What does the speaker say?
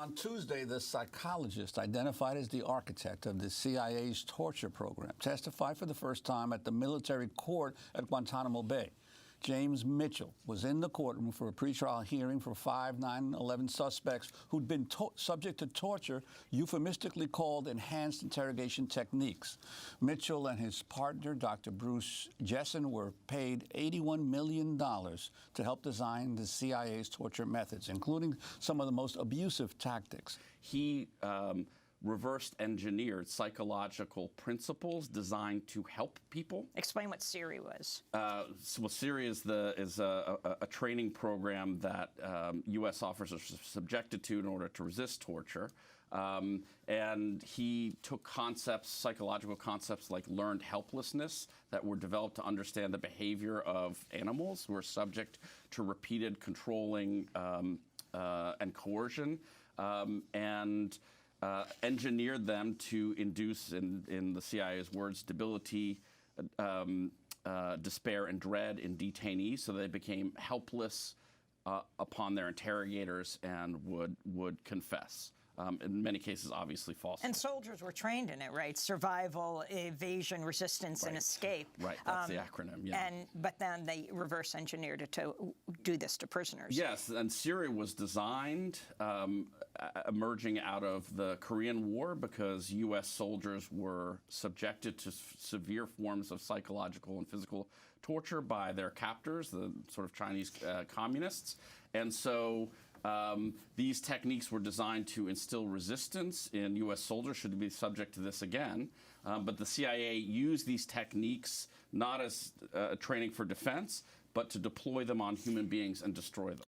On Tuesday, the psychologist identified as the architect of the CIA's torture program testified for the first time at the military court at Guantanamo Bay. James Mitchell was in the courtroom for a pretrial hearing for 5, 9, 11 suspects who'd been subject to torture, euphemistically called enhanced interrogation techniques. Mitchell and his partner, Dr. Bruce Jessen, were paid $81 million to help design the CIA's torture methods, including some of the most abusive tactics. He reversed engineered psychological principles designed to help people. Explain what SIRI was. SIRI is a training program that U.S. officers are subjected to in order to resist torture. And he took concepts, psychological concepts like learned helplessness that were developed to understand the behavior of animals who are subject to repeated controlling and coercion, and engineered them to induce, in the CIA's words, debility, despair, and dread in detainees, so they became helpless upon their interrogators and would confess. In many cases, obviously false. And soldiers were trained in it, right? Survival, evasion, resistance, and escape. Right, that's the acronym, yeah. But then they reverse engineered it to do this to prisoners. Yes, and SIRI was designed emerging out of the Korean War because U.S. soldiers were subjected to severe forms of psychological and physical torture by their captors, the sort of Chinese communists. And so these techniques were designed to instill resistance in U.S. soldiers should be subject to this again. But the CIA used these techniques not as training for defense, but to deploy them on human beings and destroy them.